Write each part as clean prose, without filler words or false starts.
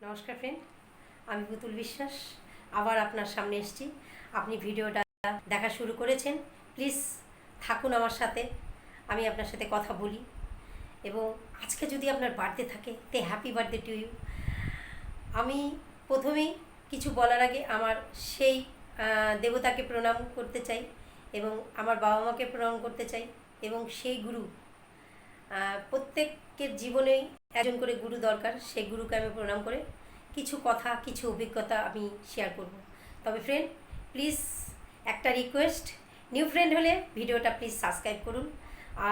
নমস্কার ফ্রেন্ড, আমি পুতুল বিশ্বাস আবার আপনার সামনে এসেছি। আপনি ভিডিওটা দেখা শুরু করেছেন, প্লিজ থাকুন আমার সাথে, আমি আপনার সাথে কথা বলি। এবং আজকে যদি আপনার বার্থডে থাকে তে হ্যাপি বার্থডে টু ইউ। আমি প্রথমেই কিছু বলার আগে আমার সেই দেবতাকে প্রণাম করতে চাই এবং আমার বাবা মাকে প্রণাম করতে চাই এবং সেই গুরু, প্রত্যেকের জীবনেই একজন করে গুরু দরকার, সেই গুরুকে আমি প্রণাম করে কিছু কথা কিছু অভিজ্ঞতা আমি শেয়ার করব। তবে ফ্রেন্ড প্লিজ একটা রিকোয়েস্ট, নিউ ফ্রেন্ড হলে ভিডিওটা প্লিজ সাবস্ক্রাইব করুন,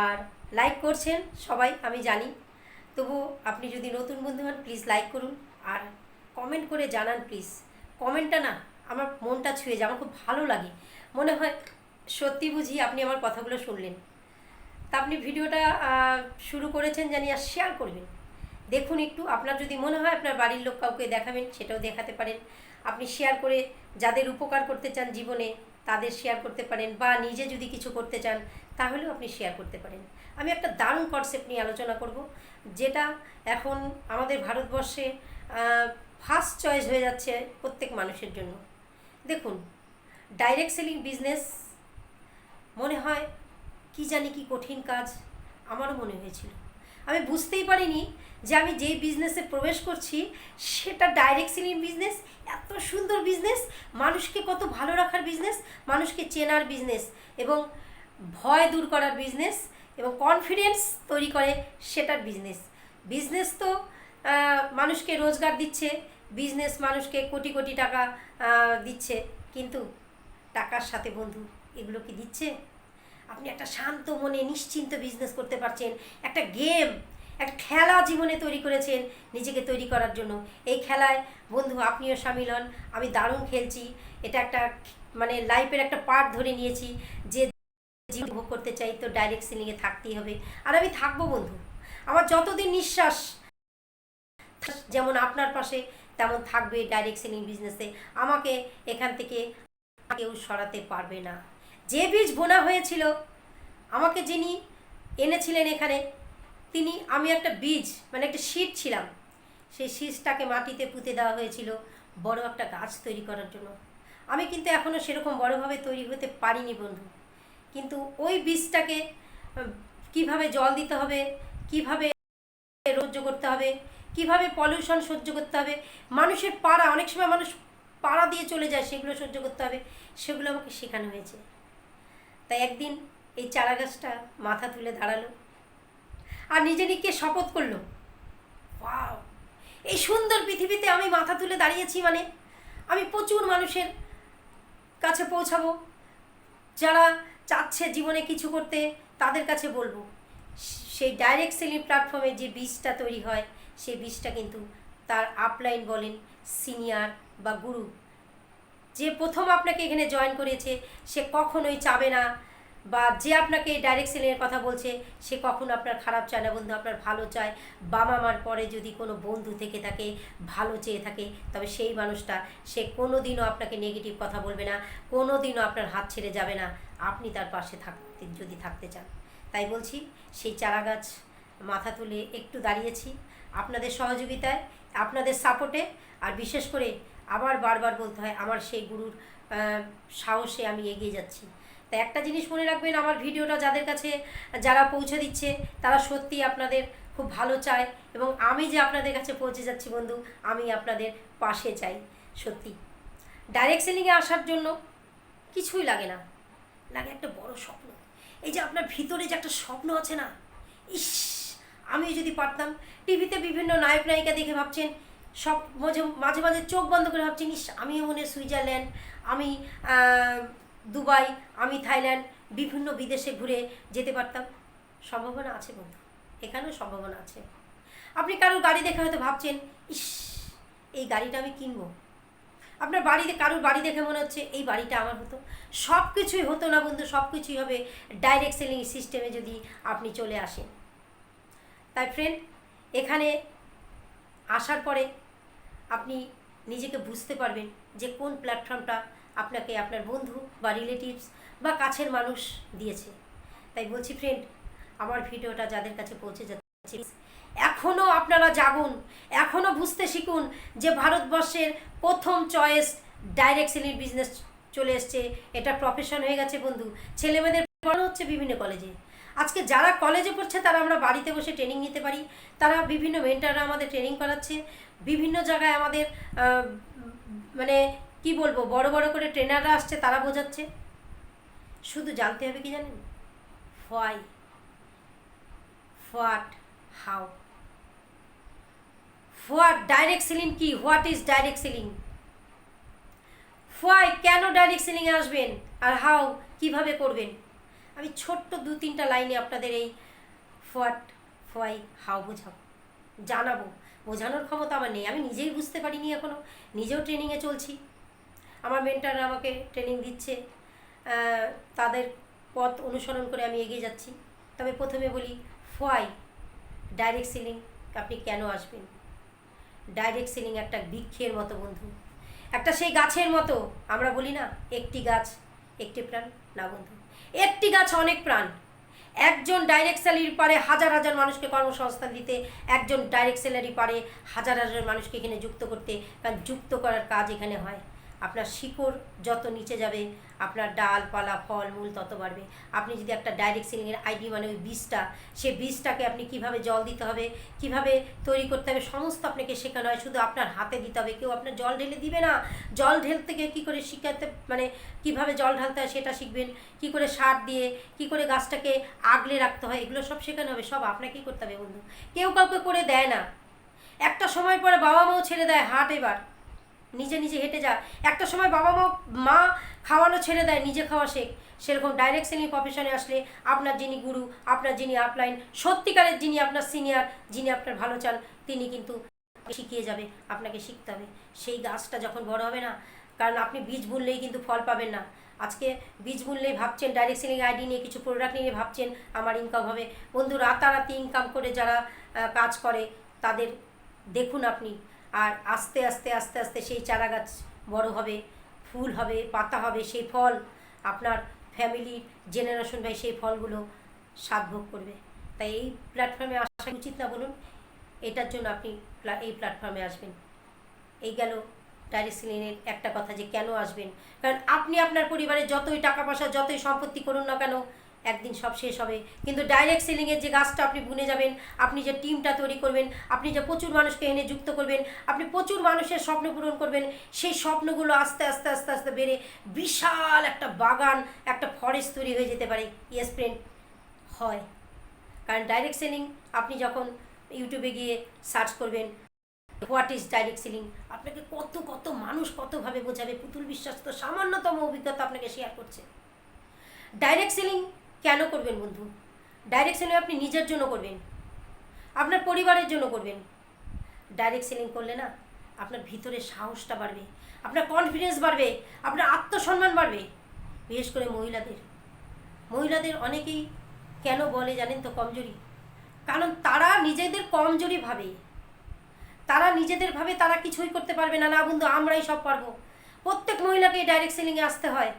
আর লাইক করছেন সবাই আমি জানি, তবু আপনি যদি নতুন বন্ধু হন প্লিজ লাইক করুন আর কমেন্ট করে জানান প্লিজ। কমেন্টটা না আমার মনটা ছুঁয়ে যায়, আমার খুব ভালো লাগে, মনে হয় সত্যি বুঝি আপনি আমার কথাগুলো শুনলেন। তা আপনি ভিডিওটা শুরু করেছেন জানি, আর শেয়ার করবেন। দেখুন একটু, আপনার যদি মনে হয় আপনার বাড়ির লোক কাউকে দেখাবেন সেটাও দেখাতে পারেন। আপনি শেয়ার করে যাদের উপকার করতে চান জীবনে তাদের শেয়ার করতে পারেন, বা নিজে যদি কিছু করতে চান তাহলেও আপনি শেয়ার করতে পারেন। আমি একটা দারুণ কনসেপ্ট নিয়ে আলোচনা করব, যেটা এখন আমাদের ভারতবর্ষে ফার্স্ট চয়েস হয়ে যাচ্ছে প্রত্যেক মানুষের জন্য। দেখুন, ডাইরেক্ট সেলিং বিজনেস মনে হয় কি জানি কি কঠিন কাজ, আমারও মনে হয়েছিল। আমি বুঝতেই পারিনি যে আমি যেই বিজনেসে প্রবেশ করছি সেটা ডাইরেক্ট সেলিং বিজনেস, এত সুন্দর বিজনেস, মানুষকে কত ভালো রাখার বিজনেস, মানুষকে চেনার বিজনেস এবং ভয় দূর করার বিজনেস এবং কনফিডেন্স তৈরি করে সেটার বিজনেস। বিজনেস তো মানুষকে রোজগার দিচ্ছে, বিজনেস মানুষকে কোটি কোটি টাকা দিচ্ছে, কিন্তু টাকার সাথে বন্ধু এগুলো কি দিচ্ছে? আপনি একটা শান্ত মনে নিশ্চিন্ত বিজনেস করতে পারছেন, একটা গেম, একটা খেলা জীবনে তৈরি করেছেন নিজেকে তৈরি করার জন্য। এই খেলায় বন্ধু আপনিও সামিল হন, আমি দারুণ খেলছি, এটা একটা মানে লাইফের একটা পার্ট ধরে নিয়েছি যে জীবন ভোগ করতে চাই তো ডাইরেক্ট সেলিংয়ে থাকতেই হবে, আর আমি থাকবো বন্ধু। আমার যতদিন নিঃশ্বাস যেমন আপনার পাশে তেমন থাকবে ডাইরেক্ট সেলিং বিজনেসে, আমাকে এখান থেকে কেউ সরাতে পারবে না। যে বীজ বোনা হয়েছিল, আমাকে যিনি এনেছিলেন এখানে, তিনি, আমি একটা বীজ মানে একটা শীট ছিলাম, সেই শীষটাকে মাটিতে পুঁতে দেওয়া হয়েছিল বড় একটা গাছ তৈরি করার জন্য। আমি কিন্তু এখনও সেরকম বড়োভাবে তৈরি হতে পারিনি বন্ধু, কিন্তু ওই বীজটাকে কিভাবে জল দিতে হবে, কিভাবে সহ্য করতে হবে, কিভাবে পলিউশন সহ্য করতে হবে, মানুষের পাড়া, অনেক সময় মানুষ পাড়া দিয়ে চলে যায়, সেগুলো সহ্য করতে হবে, সেগুলো আমাকে শেখানো হয়েছে। তাই একদিন এই চারা গাছটা মাথা তুলে দাঁড়ালো আর নিজে নিজে শপথ করলো, ওয়াও, এই সুন্দর পৃথিবীতে আমি মাথা তুলে দাঁড়িয়েছি মানে আমি প্রচুর মানুষের কাছে পৌঁছাবো, যারা চাচ্ছে জীবনে কিছু করতে তাদের কাছে বলবো। সেই ডাইরেক্ট সেলিং প্ল্যাটফর্মে যে বীজটা তৈরি হয়, সেই বীজটা কিন্তু তার আপলাইন বলেন, সিনিয়র বা গুরু, যে প্রথম আপনাকে এখানে জয়েন করেছে সে কখনোই চাবে না, বা যে আপনাকে ডাইরেক্ট সেলিংয়ের কথা বলছে সে কখনো আপনার খারাপ চায় না বন্ধু, আপনার ভালো চায়। বাবা মার পরে যদি কোনো বন্ধু থেকে থাকে, ভালো চেয়ে থাকে, তবে সেই মানুষটা সে কোনো দিনও আপনাকে নেগেটিভ কথা বলবে না, কোনো দিনও আপনার হাত ছেড়ে যাবে না, আপনি তার পাশে থাকতে যদি থাকতে চান। তাই বলছি, সেই চারা গাছ মাথা তুলে একটু দাঁড়িয়েছি আপনাদের সহযোগিতায়, আপনাদের সাপোর্টে, আর বিশেষ করে আবার বারবার বলতে হয় আমার সেই গুরুর সাহসে আমি এগিয়ে যাচ্ছি। তাই একটা জিনিস মনে রাখবেন, আমার ভিডিওটা যাদের কাছে যারা পৌঁছে দিচ্ছে তারা সত্যি আপনাদের খুব ভালো চায়, এবং আমি যে আপনাদের কাছে পৌঁছে যাচ্ছি বন্ধু, আমি আপনাদের পাশে চাই। সত্যি ডাইরেক্ট সেলিংয়ে আসার জন্য কিছুই লাগে না, লাগে একটা বড় স্বপ্ন। এই যে আপনার ভিতরে যে একটা স্বপ্ন আছে না, ইস আমি যদি পারতাম। টিভিতে বিভিন্ন নায়ক নায়িকা দেখে ভাবছেন, সব মাঝে মাঝে মাঝে চোখ বন্ধ করে ভাবছেন, ইস আমিও মনে সুইজারল্যান্ড, আমি দুবাই, আমি থাইল্যান্ড, বিভিন্ন বিদেশে ঘুরে যেতে পারতাম। সম্ভাবনা আছে বন্ধু, এখানেও সম্ভাবনা আছে। আপনি কারোর গাড়ি দেখে হয়তো ভাবছেন, ইস এই গাড়িটা আমি কিনবো। আপনার বাড়িতে কারোর বাড়ি দেখে মনে হচ্ছে এই বাড়িটা আমার হতো। সব কিছুই হতো না বন্ধু, সব কিছুই হবে ডাইরেক্ট সেলিং সিস্টেমে যদি আপনি চলে আসেন। তাই ফ্রেন্ড, এখানে আসার পরে আপনি নিজেকে বুঝতে পারবেন যে কোন প্ল্যাটফর্মটা আপনাকে আপনার বন্ধু বা রিলেটিভস বা কাছের মানুষ দিয়েছে। তাই বলছি ফ্রেন্ড, আমার ভিডিওটা যাদের কাছে পৌঁছে যাচ্ছে এখনও আপনারা জাগুন, এখনও বুঝতে শিখুন যে ভারতবর্ষের প্রথম চয়েস ডাইরেক্ট সেলিং বিজনেস চলে এসছে। এটা প্রফেশন হয়ে গেছে বন্ধু। ছেলেমেয়েদের পড়ানো হচ্ছে বিভিন্ন কলেজে। আজকে যারা কলেজে পড়ছে তারা আমরা বাড়িতে বসে ট্রেনিং নিতে পারি। তারা বিভিন্ন মেন্টাররা আমাদের ট্রেনিং করাচ্ছে। বিভিন্ন জায়গায় আমাদের মানে কি বলবো, বড় বড় করে ট্রেনাররা আসছে, তারা বোঝাচ্ছে। শুধু জানতে হবে কি জানেন, why, what, how. What direct selling কি, what is direct selling, why কেন ডাইরেক্ট সেলিংয়ে আসবেন, আর হাউ কিভাবে করবেন। আমি ছোট্ট 2-3টা লাইনে আপনাদের এই হোয়াট, হোয়াই, হাউ জানাবো। বোঝানোর ক্ষমতা আমার নেই, আমি নিজেই বুঝতে পারিনি এখনও, নিজেও ট্রেনিংয়ে চলছি। আমার মেন্টাররা আমাকে ট্রেনিং দিচ্ছে, তাদের পথ অনুসরণ করে আমি এগিয়ে যাচ্ছি। তবে প্রথমে বলি, হোয়াই ডাইরেক্ট সেলিং আপনি কেন আসবেন। ডাইরেক্ট সেলিং একটা বৃক্ষের মতো বন্ধু, একটা সেই গাছের মতো। আমরা বলি না একটি গাছ একটি প্রাণ, না বন্ধু, একটি গাছ অনেক প্রাণ। একজন ডাইরেক্ট স্যালারি পারে হাজার হাজার মানুষকে কর্মসংস্থান দিতে, একজন ডাইরেক্ট স্যালারি পারে হাজার হাজার মানুষকে এখানে যুক্ত করতে। কারণ যুক্ত করার কাজ এখানে হয়। আপনার শিকড় যত নিচে যাবে, আপনার ডালপালা ফল মূল তত বাড়বে। আপনি যদি একটা ডাইরেক্ট সেলিংয়ের আইডি, মানে ওই বীজটা, সে বীজটাকে আপনি কিভাবে জল দিতে হবে, কিভাবে তৈরি করতে হবে, সমস্ত আপনাকে শেখানো হয়। শুধু আপনার হাতে দিতে হবে, কেউ আপনার জল ঢেলে দিবে না। জল ঢেলতে গিয়ে কী করে শিখাতে, মানে কিভাবে জল ঢালতে হয় সেটা শিখবেন, কি করে সার দিয়ে কি করে গাছটাকে আগলে রাখতে হয়, এগুলো সব শেখানো হবে। সব আপনাকেই করতে হবে বন্ধু, কেউ কাউকে করে দেয় না। একটা সময় পরে বাবা মাও ছেড়ে দেয়, হাট এবার নিজে নিজে হেঁটে যা। একটা সময় বাবা মা খাওয়ানো ছেড়ে দেয়, নিজে খাওয়া শেখ। সেরকম ডাইরেক্ট সেলিং প্রফেশনে আসলে আপনার যিনি গুরু, আপনার যিনি আপলাইন, সত্যিকারের যিনি আপনার সিনিয়র, যিনি আপনার ভালো চান, তিনি কিন্তু শিখিয়ে যাবে। আপনাকে শিখতে হবে। সেই গাছটা যখন বড় হবে না, কারণ আপনি বীজ বুনলেই কিন্তু ফল পাবেন না। আজকে বীজ বুনলেই ভাবছেন ডাইরেক্ট সেলিং আইডি নিয়ে কিছু প্রোডাক্ট নিয়ে ভাবছেন আমার ইনকাম হবে। বন্ধু, রাতারাতি ইনকাম করে যারা কাজ করে তাদের দেখুন আপনি, আর আস্তে আস্তে আস্তে আস্তে সেই চারা গাছ বড় হবে, ফুল হবে, পাতা হবে, সেই ফল আপনার ফ্যামিলির জেনারেশন বাই সেই ফলগুলো স্বাদ ভোগ করবে। তাই এই প্ল্যাটফর্মে আসা উচিত না বলুন? এটার জন্য আপনি এই প্ল্যাটফর্মে আসবেন। এই গেল ডাইরেক্ট সেলিংয়ের একটা কথা, যে কেন আসবেন। কারণ আপনি আপনার পরিবারে যতই টাকা পয়সা, যতই সম্পত্তি করুন না কেন, একদিন সব শেষ হবে। কিন্তু ডাইরেক্ট সেলিংয়ের যে গাছটা আপনি বুনে যাবেন, আপনি যে টিমটা তৈরি করবেন, আপনি যে প্রচুর মানুষকে এনে যুক্ত করবেন, আপনি প্রচুর মানুষের স্বপ্ন পূরণ করবেন, সেই স্বপ্নগুলো আস্তে আস্তে আস্তে আস্তে বেড়ে বিশাল একটা বাগান, একটা ফরেস্ট তৈরি হয়ে যেতে পারে। ইয়েস ফ্রেন্ড, হয়। কারণ ডাইরেক্ট সেলিং আপনি যখন ইউটিউবে গিয়ে সার্চ করবেন হোয়াট ইজ ডাইরেক্ট সেলিং, আপনাকে কত কত মানুষ কতভাবে বোঝাবে। পুতুল বিশ্বাস তো সামান্যতম অভিজ্ঞতা আপনাকে শেয়ার করছে। ডাইরেক্ট সেলিং কেন করবেন বন্ধু? ডাইরেক্ট সেলিং আপনি নিজের জন্য করবেন, আপনার পরিবারের জন্য করবেন। ডাইরেক্ট সেলিং করলে না আপনার ভিতরে সাহসটা বাড়বে, আপনার কনফিডেন্স বাড়বে, আপনার আত্মসম্মান বাড়বে। বিশেষ করে মহিলাদের অনেকেই কেন বলে জানেন তো কমজোরি? কারণ তারা নিজেদের কমজোরি ভাবে, তারা কিছুই করতে পারবে না। না বন্ধু, আমরাই সব পারবো। প্রত্যেক মহিলাকেই ডাইরেক্ট সেলিংয়ে আসতে হয়।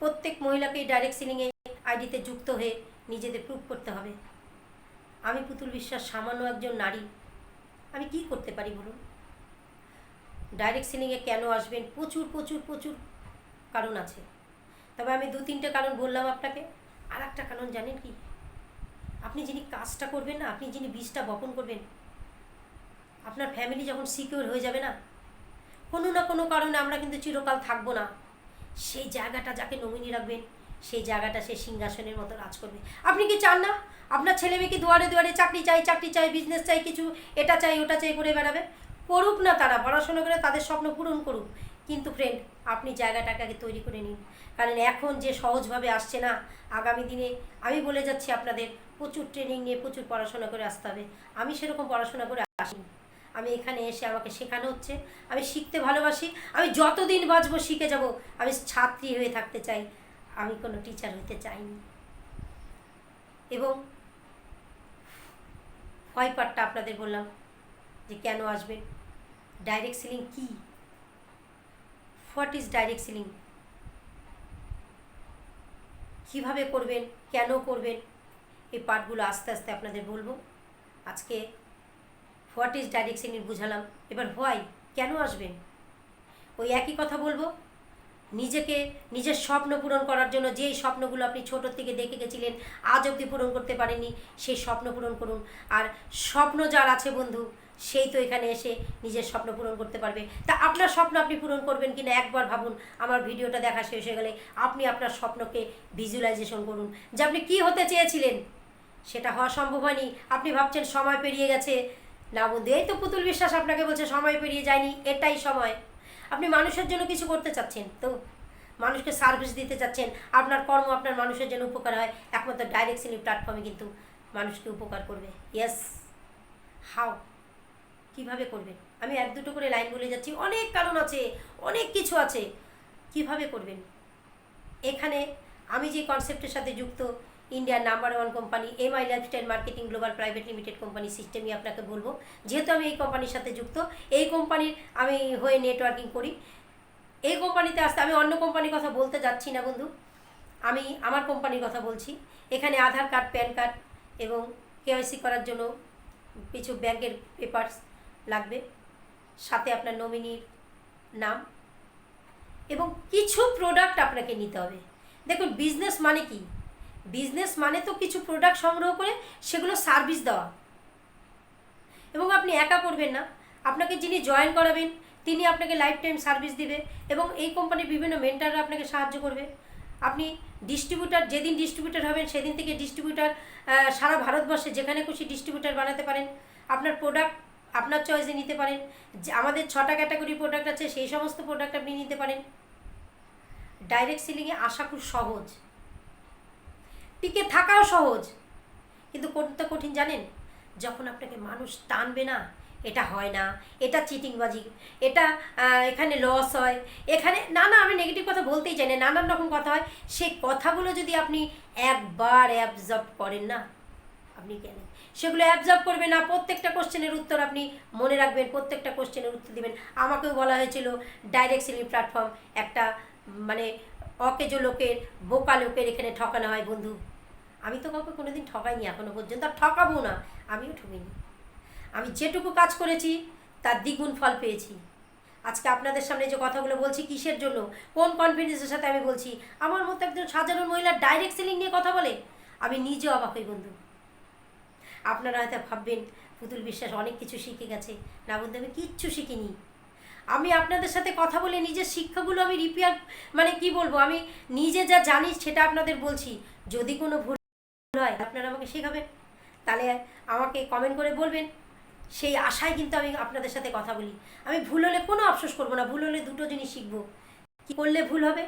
প্রত্যেক মহিলাকেই ডাইরেক্ট সেলিংয়ে আইডিতে যুক্ত হয়ে নিজেদের প্রুভ করতে হবে। আমি পুতুল বিশ্বাস সামান্য একজন নারী, আমি কি করতে পারি বলুন? ডাইরেক্ট সেলিংয়ে কেন আসবেন? প্রচুর প্রচুর প্রচুর কারণ আছে, তবে আমি 2-3টে কারণ বললাম আপনাকে। আর একটা কারণ জানেন কি? আপনি যিনি কাজটা করবেন না, আপনি যিনি বীজটা বপন করবেন, আপনার ফ্যামিলি যখন সিকিউর হয়ে যাবে না, কোনো না কোনো কারণে আমরা কিন্তু চিরকাল থাকবো না, সেই জায়গাটা যাকে নমিনি রাখবেন, সেই জায়গাটা সে সিংহাসনের মতো রাজ করবে। আপনি কি চান না আপনার ছেলে মেয়েকে দুয়ারে দুয়ারে চাকরি চাই, বিজনেস চাই, কিছু এটা চাই ওটা চাই করে বেড়াবে? করুক না, তারা পড়াশোনা করে তাদের স্বপ্ন পূরণ করুক। কিন্তু ফ্রেন্ড, আপনি জায়গাটাকে আগে তৈরি করে নিন। কারণ এখন যে সহজভাবে আসছে না, আগামী দিনে আমি বলে যাচ্ছি আপনাদের প্রচুর ট্রেনিং নিয়ে প্রচুর পড়াশোনা করে আসতে হবে। আমি সেরকম পড়াশোনা করে আসিনি, আমি এখানে এসে আমাকে শেখানো হচ্ছে। আমি শিখতে ভালোবাসি, আমি যতদিন বাঁচবো শিখে যাব। আমি ছাত্রী হয়ে থাকতে চাই, আমি কোনো টিচার হতে চাইনি। এবং হয় পার্টটা আপনাদের বললাম যে কেন আসবেন। ডাইরেক্ট সেলিং কী, হোয়াট ইজ ডাইরেক্ট সেলিং, কীভাবে করবেন, কেন করবেন, এই পার্টগুলো আস্তে আস্তে আপনাদের বলবো। আজকে হোয়াট ইজ ডাইরেক্ট সেলিং বুঝালাম, এবার হোয়াই, কেন আসবেন? ওই একই কথা বলবো, নিজেকে নিজের স্বপ্ন পূরণ করার জন্য যেই স্বপ্নগুলো আপনি ছোটোর থেকে দেখে গেছিলেন আজ অবধি পূরণ করতে পারেননি, সেই স্বপ্ন পূরণ করুন। আর স্বপ্ন যার আছে বন্ধু, সেই তো এখানে এসে নিজের স্বপ্ন পূরণ করতে পারবে। তা আপনার স্বপ্ন আপনি পূরণ করবেন কিনা একবার ভাবুন। আমার ভিডিওটা দেখা শেষ হয়ে গেলে আপনি আপনার স্বপ্নকে ভিজুয়ালাইজেশন করুন, যে আপনি কী হতে চেয়েছিলেন। সেটা হওয়া সম্ভব হয়নি, আপনি ভাবছেন সময় পেরিয়ে গেছে। না বন্ধু, এই তো পুতুল বিশ্বাস আপনাকে বলছে সময় পেরিয়ে যায়নি, এটাই সময়। আপনি মানুষের জন্য কিছু করতে চাচ্ছেন, তো মানুষকে সার্ভিস দিতে চাচ্ছেন, আপনার কর্ম আপনার মানুষের জন্য উপকার হয়, একমাত্র ডাইরেক্ট সেলিং প্ল্যাটফর্মে কিন্তু মানুষকে উপকার করবে। ইয়েস, হাউ, কীভাবে করবেন? আমি এক দুটো করে লাইন বলে যাচ্ছি, অনেক কারণ আছে, অনেক কিছু আছে। কিভাবে করবেন? এখানে আমি যে কনসেপ্টের সাথে যুক্ত, ইন্ডিয়ার number 1 company MI lifestyle marketing global private limited company সিস্টেমই আপনাকে বলবো। যেহেতু আমি এই কোম্পানির সাথে যুক্ত, এই কোম্পানির আমি হয়ে নেটওয়ার্কিং করি, এই কোম্পানিতে আসতে আমি অন্য কোম্পানির কথা বলতে যাচ্ছি না বন্ধু, আমি আমার কোম্পানির কথা বলছি। এখানে আধার কার্ড, প্যান কার্ড এবং KYC করার জন্য কিছু ব্যাংকের পেপারস লাগবে, সাথে আপনার নমিনির নাম এবং কিছু প্রোডাক্ট আপনাকে নিতে হবে। দেখুন, বিজনেস মানে কি? বিজনেস মানে তো কিছু প্রোডাক্ট সংগ্রহ করে সেগুলো সার্ভিস দেওয়া। এবং আপনি একা করবেন না, আপনাকে যিনি জয়েন করাবেন তিনি আপনাকে লাইফ টাইম সার্ভিস দিবে এবং এই কোম্পানির বিভিন্ন মেন্টাররা আপনাকে সাহায্য করবে। আপনি ডিস্ট্রিবিউটার, যেদিন ডিস্ট্রিবিউটার হবেন সেদিন থেকে ডিস্ট্রিবিউটার সারা ভারতবর্ষে যেখানে খুশি ডিস্ট্রিবিউটার বানাতে পারেন। আপনার প্রোডাক্ট আপনার চয়েসে নিতে পারেন। যে আমাদের 6টা ক্যাটাগরি প্রোডাক্ট আছে, সেই সমস্ত প্রোডাক্ট আপনি নিতে পারেন। ডাইরেক্ট সেলিংয়ে আসা খুব সহজ, টিকে থাকাও সহজ, কিন্তু করতে কঠিন জানেন? যখন আপনাকে মানুষ টানবে না, এটা হয় না, এটা চিটিংবাজি, এটা এখানে লস হয়, এখানে না না, আমি নেগেটিভ কথা বলতেই চাই না, নানান রকম কথা হয়। সেই কথাগুলো যদি আপনি একবার অ্যাবজর্ব করেন না, আপনি কেন সেগুলো অ্যাবজর্ব করবেন না। প্রত্যেকটা কোশ্চেনের উত্তর আপনি মনে রাখবেন, প্রত্যেকটা কোশ্চেনের উত্তর দেবেন। আমাকেও বলা হয়েছিল ডাইরেক্ট সেলিং প্ল্যাটফর্ম একটা মানে অকেজো লোকের, বোকা লোকের এখানে ঠকানো হয়। বন্ধু, আমি তো কাউকে কোনোদিন ঠকাইনি এখনও পর্যন্ত, আর ঠকাবো না, আমিও ঠকিনি। আমি যেটুকু কাজ করেছি তার দ্বিগুণ ফল পেয়েছি। আজকে আপনাদের সামনে যে কথাগুলো বলছি, কিসের জন্য, কোন কনফিডেন্সের সাথে আমি বলছি? আমার মতো একজন সাধারণ মহিলা ডাইরেক্ট সেলিং নিয়ে কথা বলে, আমি নিজেও অবাক হই বন্ধু। আপনারা হয়তো ভাববেন পুতুল বিশ্বাস অনেক কিছু শিখে গেছে। না বন্ধু, আমি কিচ্ছু শিখিনি। আমি আপনাদের সাথে কথা বলে নিজের শিক্ষাগুলো আমি রিপেয়ার, মানে কি বলবো, আমি নিজে যা জানি সেটা আপনাদের বলছি। যদি কোনো ভুল হয় আপনারা আমাকে শেখাবেন, তাহলে আমাকে কমেন্ট করে বলবেন। সেই আশায় কিন্তু আমি আপনাদের সাথে কথা বলি। আমি ভুল হলে কোনো আফসোস করবো না, ভুল হলে দুটো জিনিস শিখবো, কী করলে ভুল হবে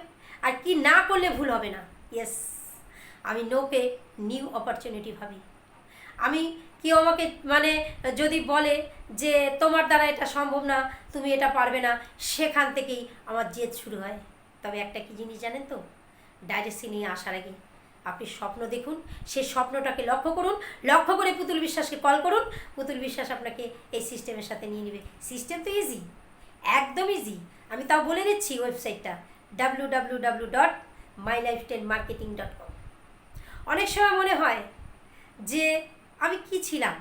আর কি না করলে ভুল হবে না। ইয়েস, আমি নোকে নিউ অপরচুনিটি ভাবি। আমি কেউ আমাকে মানে যদি বলে যে তোমার দ্বারা এটা সম্ভব না, তুমি এটা পারবে না, সেখান থেকেই আমার জেদ শুরু হয়। তবে একটা কি জিনিস জানেন তো, ডাইরেক্ট সেলিংয়ে আসার আগে আপনি স্বপ্ন দেখুন, সেই স্বপ্নটাকে লক্ষ্য করুন, লক্ষ্য করে পুতুল বিশ্বাসকে কল করুন। পুতুল বিশ্বাস আপনাকে এই সিস্টেমের সাথে নিয়ে নেবে। সিস্টেম তো ইজি, একদম ইজি। আমি তাও বলে দিচ্ছি ওয়েবসাইটটা www.mylifestylemarketing.com। অনেক সময় মনে হয় যে আমি কি ছিলাম,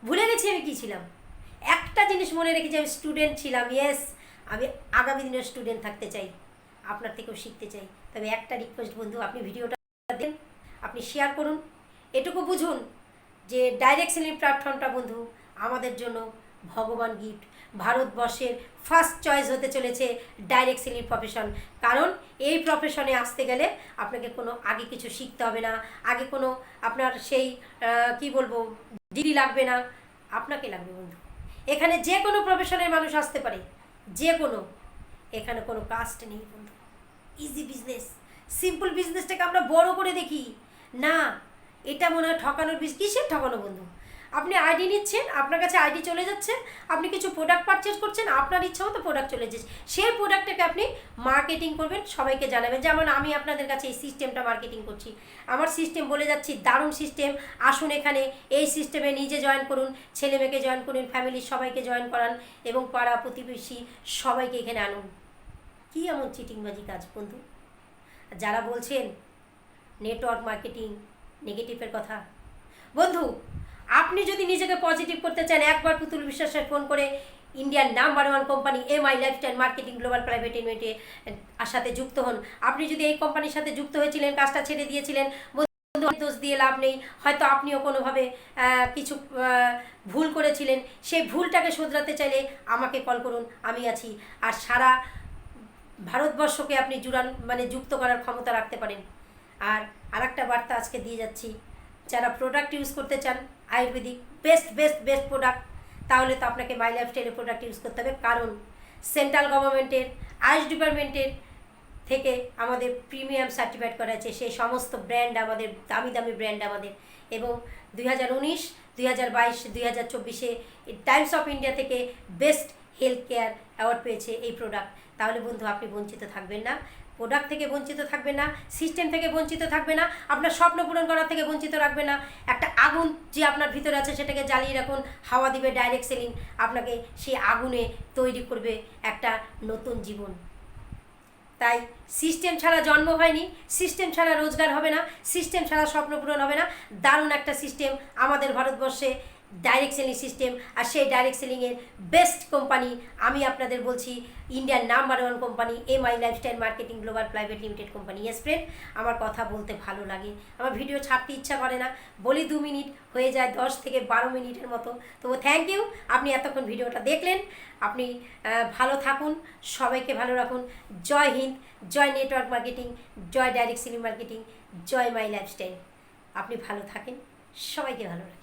ভুলে গেছি আমি কি ছিলাম। একটা জিনিস মনে রেখেছি, আমি স্টুডেন্ট ছিলাম। ইয়েস, আমি আগামী দিনের স্টুডেন্ট থাকতে চাই, আপনার থেকেও শিখতে চাই। তবে একটা রিকোয়েস্ট বন্ধু, আপনি ভিডিওটা দেন, আপনি শেয়ার করুন। এটুকু বুঝুন যে ডাইরেক্ট সেলিং প্ল্যাটফর্মটা বন্ধু আমাদের জন্য ভগবান গিফট। ভারতবর্ষের ফার্স্ট চয়েস হতে চলেছে ডাইরেক্ট সেলিং প্রফেশন। কারণ এই প্রফেশনে আসতে গেলে আপনাকে কোনো আগে কিছু শিখতে হবে না, আগে কোনো আপনার সেই কি বলবো ডিগ্রি লাগবে না, আপনাকে লাগবে বন্ধু। এখানে যে কোনো প্রফেশনের মানুষ আসতে পারে, যে কোনো, এখানে কোনো কাস্ট নেই বন্ধু। ইজি বিজনেস, সিম্পল বিজনেসটাকে আমরা বড় করে দেখি না, এটা মনে হয় ঠকানোর কিসের ঠকানো বন্ধু? আপনি আইডি নিচ্ছেন, আপনার কাছে আইডি চলে যাচ্ছে, আপনি কিছু প্রোডাক্ট পারচেস করছেন, আপনার ইচ্ছা মতো প্রোডাক্ট চলে যাচ্ছে, সেই প্রোডাক্টটাকে আপনি মার্কেটিং করবেন, সবাইকে জানাবেন। যেমন আমি আপনাদের কাছে এই সিস্টেমটা মার্কেটিং করছি, আমার সিস্টেম বলে যাচ্ছি, দারুণ সিস্টেম। আসুন এখানে, এই সিস্টেমে নিজে জয়েন করুন, ছেলে মেয়েকে জয়েন করুন, ফ্যামিলির সবাইকে জয়েন করান এবং পাড়া প্রতিবেশী সবাইকে এখানে আনুন। কী এমন চিটিংবাজি কাজ বন্ধু? যারা বলছেন নেটওয়ার্ক মার্কেটিং নেগেটিভের কথা, বন্ধু আপনি যদি নিজেকে পজিটিভ করতে চান, একবার পুতুল বিশ্বাসের ফোন করে ইন্ডিয়ার number 1 company MI lifestyle marketing global private limited সাথে যুক্ত হন। আপনি যদি এই কোম্পানির সাথে যুক্ত হয়েছিলেন, কাজটা ছেড়ে দিয়েছিলেন, দোষ দিয়ে লাভ নেই, হয়তো আপনিও কোনোভাবে কিছু ভুল করেছিলেন, সেই ভুলটাকে শোধরাতে চাইলে আমাকে কল করুন, আমি আছি। আর সারা ভারতবর্ষকে আপনি যুক্ত করার ক্ষমতা রাখতে পারেন। আর একটা বার্তা আজকে দিয়ে যাচ্ছি, যারা প্রোডাক্ট ইউজ করতে চান আয়ুর্বেদিক বেস্ট প্রোডাক্ট, তাহলে তো আপনাকে মাই লাইফস্টাইলের প্রোডাক্ট ইউজ করতে হবে। কারণ সেন্ট্রাল গভর্নমেন্টের আয়ুষ ডিপার্টমেন্টের থেকে আমাদের প্রিমিয়াম সার্টিফাইড করা আছে সেই সমস্ত ব্র্যান্ড, আমাদের দামি ব্র্যান্ড আমাদের। এবং 2019, 2022, 2024-এ টাইমস অফ ইন্ডিয়া থেকে বেস্ট হেলথ কেয়ার অ্যাওয়ার্ড পেয়েছে এই প্রোডাক্ট। তাহলে বন্ধু আপনি বঞ্চিত থাকবেন না, প্রোডাক্ট থেকে বঞ্চিত থাকবে না, সিস্টেম থেকে বঞ্চিত থাকবে না, আপনার স্বপ্ন পূরণ করার থেকে বঞ্চিত রাখবে না। একটা আগুন যে আপনার ভিতরে আছে সেটাকে জ্বালিয়ে রাখুন, হাওয়া দিবে ডাইরেক্ট সেলিং, আপনাকে সেই আগুনে তৈরি করবে একটা নতুন জীবন। তাই সিস্টেম ছাড়া জন্ম হয়নি, সিস্টেম ছাড়া রোজগার হবে না, সিস্টেম ছাড়া স্বপ্ন পূরণ হবে না। দারুণ একটা সিস্টেম আমাদের ভারতবর্ষে, ডাইরেক্ট সেলিং সিস্টেম। আর সেই ডাইরেক্ট সেলিংয়ের বেস্ট কোম্পানি আমি আপনাদের বলছি, ইন্ডিয়ার number 1 company MI lifestyle marketing global private limited company. Yes friend, আমার কথা বলতে ভালো লাগে, আমার ভিডিও ছাড়তে ইচ্ছা করে না, বলি 2 মিনিট হয়ে যায় 10 থেকে 12 মিনিটের মতো। তবু থ্যাংক ইউ, আপনি এতক্ষণ ভিডিওটা দেখলেন। আপনি ভালো থাকুন, সবাইকে ভালো রাখুন। জয় হিন্দ, জয় নেটওয়ার্ক মার্কেটিং, জয় ডাইরেক্ট সেলিং মার্কেটিং, জয় মাই লাইফস্টাইল। আপনি ভালো থাকেন, সবাইকে ভালো রাখেন।